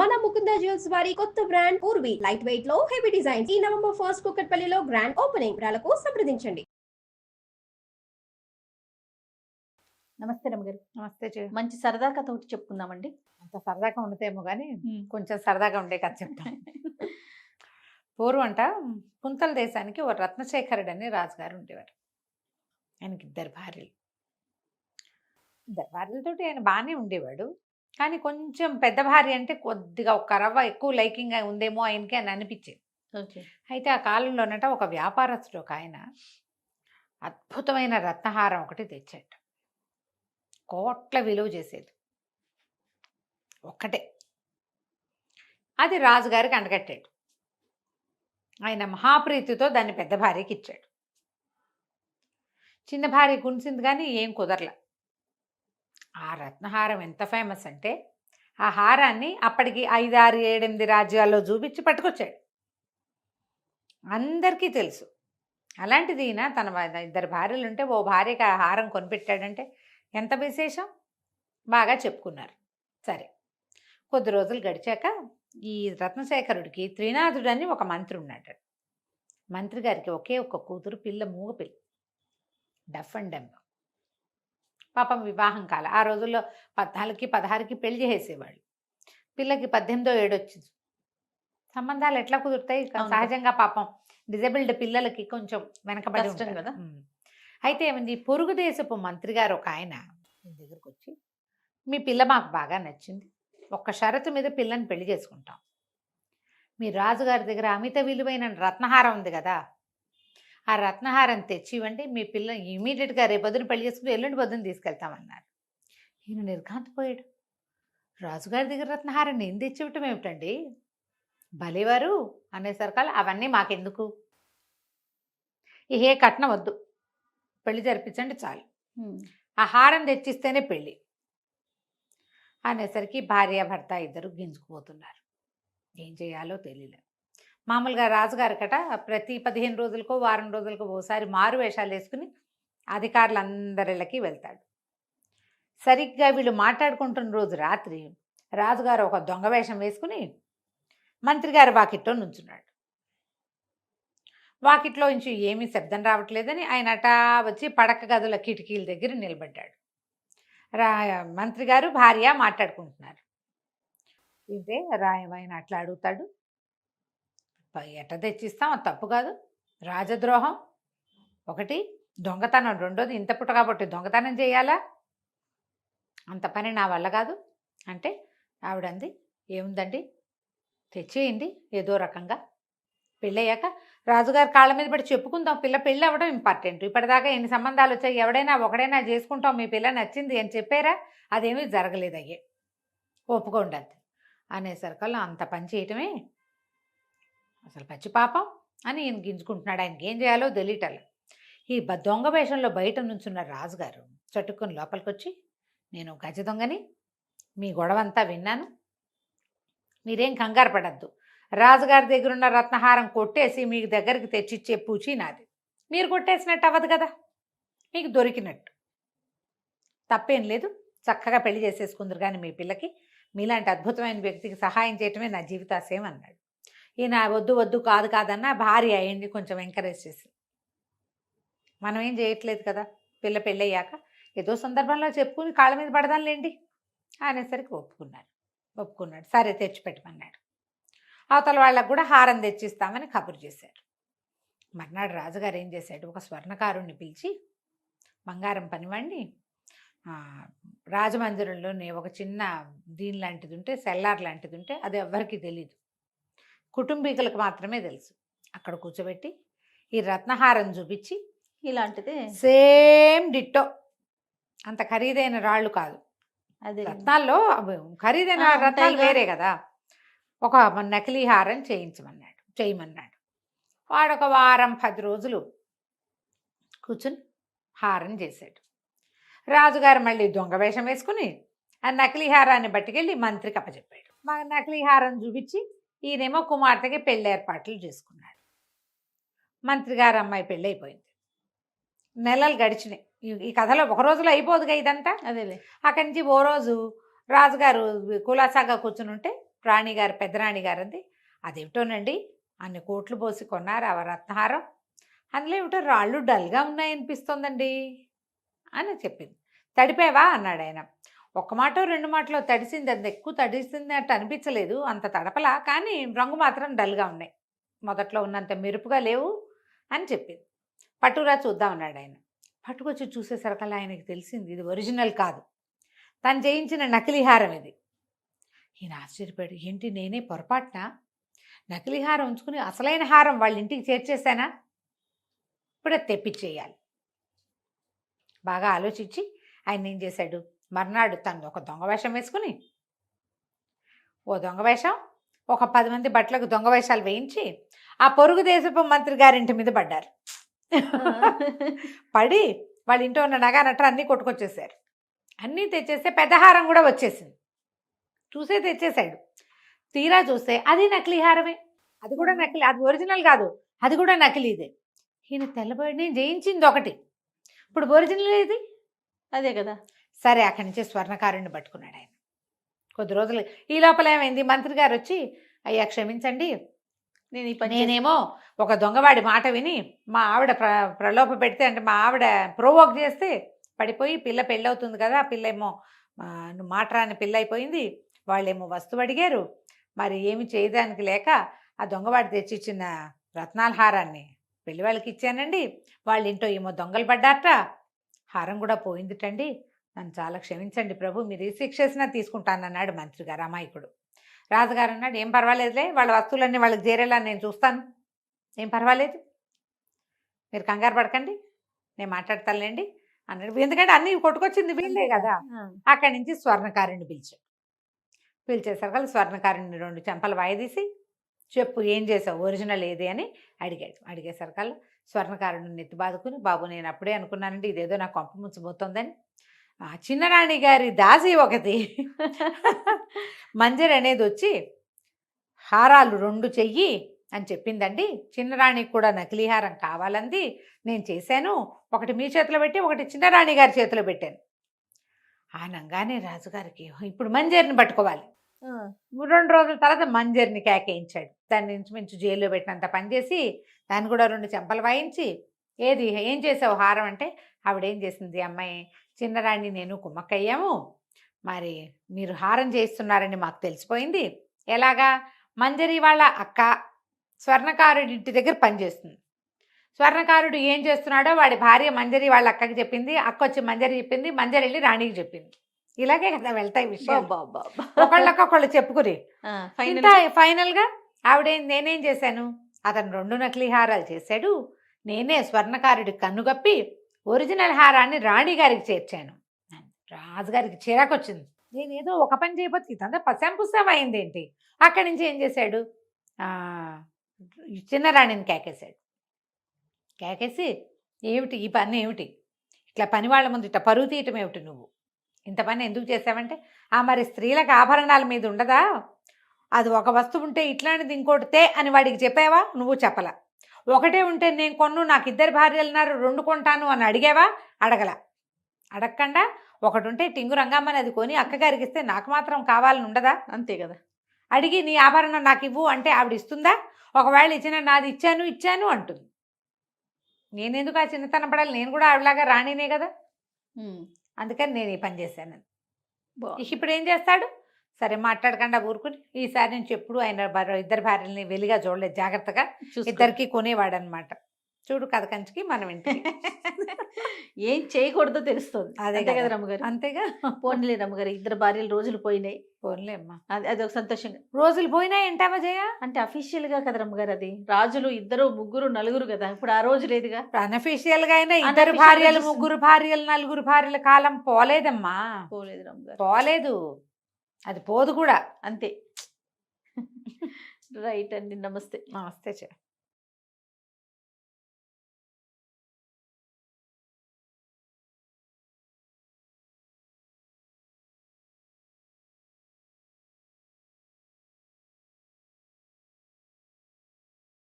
మన ముకుంద జ్యువెల్స్ వారి కొత్త బ్రాండ్ పూర్వి లైట్ వెయిట్ లో హెవీ డిజైన్స్ ఈ నవంబర్ 1 కుక్కట్పల్లిలో గ్రాండ్ ఓపెనింగ్ వివరాలకు సంప్రదించండి. నమస్తే రమగారు. నమస్తే చే మంచి సరదా కథ ఒకటి చెప్పుకుందామండి. అంత సరదాగా ఉండదేమో కానీ కొంచెం సరదాగా ఉండే కథ చెప్తాను. పూర్వం అంట కుంతల దేశానికి ఓ రత్నశేఖరుడు అని రాజుగారు ఉండేవారు. ఆయనకి ఇద్దరు భార్యలతోటి ఆయన బాగానే ఉండేవాడు. కానీ కొంచెం పెద్ద భార్య అంటే కొద్దిగా ఒక రవ్వ ఎక్కువ లైకింగ్ ఉందేమో ఆయనకి అని అనిపించేది. ఓకే. అయితే ఆ కాలంలోనట ఒక వ్యాపారస్తుడు ఒక ఆయన అద్భుతమైన రత్నహారం ఒకటి తెచ్చాడు. కోట్ల విలువ చేసేది ఒక్కటే. అది రాజుగారికి అంటగట్టాడు. ఆయన మహాప్రీతితో దాన్ని పెద్ద భార్యకి ఇచ్చాడు. చిన్న భార్య గుంచింది కానీ ఏం కుదరల. ఆ రత్నహారం ఎంత ఫేమస్ అంటే ఆ హారాన్ని అప్పటికి 5, 6, 7, 8 రాజ్యాల్లో చూపించి పట్టుకొచ్చాడు. అందరికీ తెలుసు. అలాంటిది ఈయన తన ఇద్దరు భార్యలు ఉంటే ఓ భార్యకి ఆ హారం కొనిపెట్టాడంటే ఎంత విశేషం. బాగా చెప్పుకున్నారు. సరే, కొద్ది రోజులు గడిచాక ఈ రత్నశేఖరుడికి త్రినాథుడు అని ఒక మంత్రి ఉన్నాడు. మంత్రి గారికి ఒకే ఒక్క కూతురు, మూగ పిల్ల, డఫ్ అండ్ డెమ్. పాపం వివాహం కాల. ఆ రోజుల్లో 14కి 16కి పెళ్లి చేసేవాళ్ళు. పిల్లకి 18ో ఏడు వచ్చింది. సంబంధాలు ఎట్లా కుదురుతాయి? సహజంగా పాపం డిజేబుల్డ్ పిల్లలకి కొంచెం వెనకబడి ఉంటుంది కదా. అయితే ఏమైంది, పొరుగు దేశపు మంత్రి గారు ఒక ఆయన దగ్గరకు వచ్చి, మీ పిల్ల మాకు బాగా నచ్చింది, ఒక్క షరతు మీద పిల్లని పెళ్లి చేసుకుంటాం. మీ రాజుగారి దగ్గర అమిత విలువైన రత్నహారం ఉంది కదా, ఆ రత్నహారం తెచ్చి ఇవ్వండి, మీ పిల్ల ఇమీడియట్గా రేపు పొద్దున పెళ్లి చేసుకుని ఎల్లుండి పొద్దున తీసుకెళ్తామన్నారు. ఈయన నిర్ఘాంతపోయాడు. రాజుగారి దగ్గర రత్నహారం నేను తెచ్చివ్వటం ఏమిటండి, భలేవారు అనేసరికాలు అవన్నీ మాకెందుకు, ఏ కట్నం వద్దు, పెళ్లి జరిపించండి చాలు, ఆ హారం తెచ్చిస్తేనే పెళ్ళి అనేసరికి భార్య భర్త ఇద్దరు గింజుకుపోతున్నారు. ఏం చేయాలో తెలియలేదు. మామూలుగా రాజుగారి కట ప్రతి 15 రోజులకో వారం రోజులకో ఓసారి మారు వేషాలు వేసుకుని అధికారులందరిళ్ళకి వెళ్తాడు. సరిగ్గా వీళ్ళు మాట్లాడుకుంటున్న రోజు రాత్రి రాజుగారు ఒక దొంగ వేషం వేసుకుని మంత్రిగారి వాకిట్లో నుంచున్నాడు. వాకిట్లో నుంచి ఏమీ శబ్దం రావట్లేదని ఆయన అటా వచ్చి పడక గదుల కిటికీల దగ్గర నిలబడ్డాడు. మంత్రి గారు భార్య మాట్లాడుకుంటున్నారు. ఇంతే ఆయన అట్లా అడుగుతాడు, ఎట్ట తెచ్చిస్తాం, అది తప్పు కాదు, రాజద్రోహం ఒకటి, దొంగతనం రెండోది, ఇంత పుట్ట కాబట్టి దొంగతనం చేయాలా, అంత పని నా వల్ల కాదు అంటే ఆవిడంది, ఏముందండి తెచ్చేయండి ఏదో రకంగా, పెళ్ళయ్యాక రాజుగారి కాళ్ళ మీద పడి చెప్పుకుందాం, పెళ్ళి అవ్వడం ఇంపార్టెంట్, ఇప్పటిదాకా ఎన్ని సంబంధాలు వచ్చాయి, ఎవడైనా ఒకడైనా చేసుకుంటాం, మీ పిల్ల నచ్చింది అని చెప్పారా, అదేమీ జరగలేదు, అయ్యే ఒప్పుకోండి అది అనేసరికల్లా అంత పని చేయటమే అసలు పచ్చి పాపం అని ఈయన గింజుకుంటున్నాడు. ఆయనకి ఏం చేయాలో తెలియటల్లా. ఈ దొంగ వేషంలో బయట నుంచున్న రాజుగారు చట్టుకొని లోపలికి వచ్చి, నేను గజ దొంగని, మీ గొడవంతా విన్నాను, మీరేం కంగారు పడద్దు, రాజుగారి దగ్గర ఉన్న రత్నహారం కొట్టేసి మీకు దగ్గరికి తెచ్చిచ్చే పూచి నాది, మీరు కొట్టేసినట్టు అవ్వదు కదా, మీకు దొరికినట్టు, తప్పేం లేదు, చక్కగా పెళ్లి చేసేసుకుందరు కానీ మీ పిల్లకి మీలాంటి అద్భుతమైన వ్యక్తికి సహాయం చేయటమే నా జీవితాశయం అన్నాడు. ఈయన వద్దు వద్దు కాదు కాదన్న భార్య అయ్యింది కొంచెం ఎంకరేజ్ చేసి, మనం ఏం చేయట్లేదు కదా, పెళ్ళయ్యాక ఏదో సందర్భంలో చెప్పుకుని కాళ్ళ మీద పడదాంలేండి అనేసరికి ఒప్పుకున్నాడు. సరే తెచ్చిపెట్టమన్నాడు. అవతల వాళ్ళకు కూడా హారం తెచ్చిస్తామని కబురు చేశారు. మర్నాడు రాజుగారు ఏం చేశాడు, ఒక స్వర్ణకారుణ్ణి పిలిచి, బంగారం పనివాడిని రాజమందిరంలోనే ఒక చిన్న దీని లాంటిది ఉంటే, సెల్లార్ లాంటిది ఉంటే, అది ఎవ్వరికీ తెలీదు, కుటుంబీకులకు మాత్రమే తెలుసు, అక్కడ కూర్చోబెట్టి ఈ రత్నహారం చూపించి, ఇలాంటిది సేమ్ డిట్టో, అంత ఖరీదైన రాళ్ళు కాదు, అదే రత్నాల్లో ఖరీదైన రత్నాలు వేరే కదా, ఒక నకిలీ హారం చేయమన్నాడు. వాడొక వారం 10 రోజులు కూర్చుని హారం చేశాడు. రాజుగారు మళ్ళీ దొంగ వేషం వేసుకుని ఆ నకిలీ హారాన్ని పట్టుకెళ్ళి మంత్రికి అప్పచెప్పాడు. మా నకిలీ హారం చూపించి ఈయనేమో కుమార్తెకి పెళ్లి ఏర్పాట్లు చేసుకున్నాడు. మంత్రి గారు అమ్మాయి పెళ్ళి అయిపోయింది. నెలలు గడిచినాయి. ఈ కథలో ఒక రోజులో అయిపోదుగా ఇదంతా. అదేలే. అక్కడి నుంచి ఓ రోజు రాజుగారు కులాసాగా కూర్చుని ఉంటే రాణిగారు పెద్ద రాణిగారు అంది, అదేమిటోనండి అన్ని కోట్లు పోసి కొన్నారు ఆ రత్నహారం, అందులో ఏమిటో రాళ్ళు డల్గా ఉన్నాయనిపిస్తోందండి అని చెప్పింది. తడిపేవా అన్నాడు ఆయన. ఒక్క మాటో రెండు మాటలో తడిసింది, అది ఎక్కువ తడిసింది అట్టు అనిపించలేదు, అంత తడపలా, కానీ రంగు మాత్రం డల్గా ఉన్నాయి, మొదట్లో ఉన్నంత మెరుపుగా లేవు అని చెప్పింది. పట్టురా చూద్దాం అన్నాడు ఆయన. పట్టుకొచ్చి చూసేసరికల్లా ఆయనకి తెలిసింది ఇది ఒరిజినల్ కాదు, తను చేయించిన నకిలీ హారం ఇది. ఈయన ఆశ్చర్యపోయాడు, ఏంటి నేనే పొరపాటున నకిలీ హారం ఉంచుకుని అసలైన హారం వాళ్ళ ఇంటికి చేర్చేశానా, ఇప్పుడు అది తెప్పించేయాలి. బాగా ఆలోచించి ఆయన ఏం చేశాడు, మర్నాడు తను ఒక దొంగ వేషం వేసుకుని, ఓ దొంగ వేషం, ఒక 10 మంది బట్టలకు దొంగ వేషాలు వేయించి ఆ పొరుగు దేశపు మంత్రి గారింటి మీద పడ్డారు. పడి వాళ్ళ ఇంట్లో ఉన్న నగ నట్ర అన్నీ కొట్టుకొచ్చేసారు. అన్నీ తెచ్చేస్తే పెద్ద హారం కూడా వచ్చేసింది. చూసే తెచ్చేసాడు. తీరా చూస్తే అది నకిలీ హారమే, అది కూడా నకిలీ, అది ఒరిజినల్ కాదు, అది కూడా నకిలీదే. ఈయన తెల్లబడి నేను జయించింది ఒకటి, ఇప్పుడు ఒరిజినల్ ఇది అదే కదా. సరే అక్కడి నుంచి స్వర్ణకారుణ్ణి పట్టుకున్నాడు ఆయన. కొద్ది రోజులు ఈ లోపల ఏమైంది, మంత్రి గారు వచ్చి, అయ్యా క్షమించండి, నేను ఈ పని నేనేమో ఒక దొంగవాడి మాట విని మా ఆవిడ ప్రలోభ పెడితే, అంటే మా ఆవిడ ప్రోవోక్ చేస్తే పడిపోయి పిల్ల పెళ్ళవుతుంది కదా, ఆ పిల్ల ఏమో మాట రాని పిల్ల అయిపోయింది, వాళ్ళేమో వస్తువు అడిగారు, మరి ఏమి చేయడానికి లేక ఆ దొంగవాడి తెచ్చిచ్చిన రత్నాల హారాన్ని పెళ్లి వాళ్ళకి ఇచ్చానండి, వాళ్ళ ఇంట్లో ఏమో దొంగలు పడ్డారట, హారం కూడా పోయిందిటండి, నన్ను చాలా క్షమించండి ప్రభు, మీరు ఏ శిక్ష వేసినా తీసుకుంటానన్నాడు మంత్రి గారు. అమాయకుడు. రాజుగారు అన్నాడు, ఏం పర్వాలేదులే, వాళ్ళ వస్తువులన్నీ వాళ్ళకి చేరేలా నేను చూస్తాను, ఏం పర్వాలేదు, మీరు కంగారు పడకండి, నేను మాట్లాడతానులేండి అన్నాడు. ఎందుకంటే అన్నీ కొట్టుకొచ్చింది వీళ్ళే కదా. అక్కడి నుంచి స్వర్ణకారుణ్ణి పిలిచేసరికి స్వర్ణకారుణ్ణి 2 చెంపలు వాయిదీసి, చెప్పు ఏం చేసావు, ఒరిజినల్ ఏది అని అడిగాడు. అడిగేసరికల్లా స్వర్ణకారుడిని నెత్తి బాదుకుని, బాబు నేను అప్పుడే అనుకున్నానండి ఇదేదో నాకు కొంప ముంచబోతోందని, చిన్నరాణి గారి దాసి ఒకటి మంజరి అనేది వచ్చి హారాలు 2 చెయ్యి అని చెప్పిందండి, చిన్నరాణికి కూడా నకిలీ హారం కావాలంది, నేను చేశాను, ఒకటి మీ చేతిలో పెట్టి ఒకటి చిన్నరాణి గారి చేతిలో పెట్టాను అనగానే రాజుగారికి ఇప్పుడు మంజరిని పట్టుకోవాలి. 2 రోజుల తర్వాత మంజరిని కేకేయించాడు. దాన్ని ఇంచుమించు జైల్లో పెట్టినంత పనిచేసి దాన్ని కూడా 2 చెంపలు వాయించి, ఏది ఏం చేసావు హారం అంటే, ఆవిడేం చేసింది, అమ్మాయి చిన్నరాణి నేను కుమ్మక్కయ్యాము, మరి మీరు హారం చేస్తున్నారని మాకు తెలిసిపోయింది. ఎలాగా, మంజరి వాళ్ళ అక్క స్వర్ణకారుడి ఇంటి దగ్గర పనిచేస్తుంది, స్వర్ణకారుడు ఏం చేస్తున్నాడో వాడి భార్య మంజరి వాళ్ళ అక్కకి చెప్పింది, అక్క వచ్చి మంజరి చెప్పింది, మంజరి వెళ్ళి రాణికి చెప్పింది. ఇలాగే కదా వెళ్తాయి విషయం, ఒకళ్ళకొకళ్ళు చెప్పుకుని ఫైనల్గా నేనేం చేశాను, అతను 2 నకిలీ హారాలు చేశాడు, నేనే స్వర్ణకారుడి కన్నుగప్పి ఒరిజినల్ హారాన్ని రాణి గారికి చేర్చాను. రాజుగారికి చిరాకొచ్చింది, నేనేదో ఒక పని చేయబోతు ఇదంతా పశాంపుసం అయింది ఏంటి. అక్కడి నుంచి ఏం చేశాడు, చిన్నరాణిని కేకేసి ఏమిటి ఈ పని, ఏమిటి ఇట్లా పని వాళ్ళ ముందు ఇట్లా పరుగు తీయటం ఏమిటి, నువ్వు ఇంత పని ఎందుకు చేసావంటే, మరి స్త్రీలకు ఆభరణాల మీద ఉండదా, అది ఒక వస్తువు ఉంటే ఇట్లాంటిది ఇంకోటితే అని వాడికి చెప్పావా, నువ్వు చెప్పలా, ఒకటే ఉంటే నేను కొన్ను, నాకు 2 భార్యలు ఉన్నారు 2 కొంటాను అని అడిగావా, అడగకుండా ఒకటి ఉంటే టింగు రంగమ్మని అది కొని అక్కగారికి ఇస్తే నాకు మాత్రం కావాలని ఉండదా, అంతే కదా. అడిగి నీ ఆభరణం నాకు ఇవ్వు అంటే ఆవిడ ఇస్తుందా, ఒకవేళ ఇచ్చిన నాది ఇచ్చాను అంటుంది. నేనెందుకు ఆ చిన్నతనం పడాలి, నేను కూడా ఆవిడలాగా రాణినే కదా, అందుకని నేను ఈ పని చేశాను. ఇప్పుడు ఏం చేస్తాడు, సరే మాట్లాడకుండా ఊరుకుని, ఈసారి నుంచి ఎప్పుడు ఆయన 2 భార్యలని వెలిగా చూడలేదు, జాగ్రత్తగా 2కి కొనేవాడు అనమాట. చూడు కథ కంచికి మనం ఇంటికి ఏం చేయకూడదో తెలుస్తుంది. అదే కదా రమ్మగారు, అంతేగా. పోన్లే రమ్మగారు, 2 భార్యలు రోజులు పోయినాయి, పోన్లే అమ్మా, అది ఒక సంతోషంగా. రోజులు పోయినాయి ఏంటమ్మా జయ, అంటే అఫీషియల్ గా కదా రమ్మగారు, అది రాజులు 2 3 4 కదా, ఇప్పుడు ఆ రోజు లేదుగా. అన్అఫీషియల్ గా అయినా 2 భార్యలు 3 భార్యలు 4 భార్యల కాలం పోలేదమ్మా, పోలేదు రమ్మగారు, పోలేదు, అది పోదు కూడా, అంతే. రైట్ అండి, నమస్తే. నమస్తే.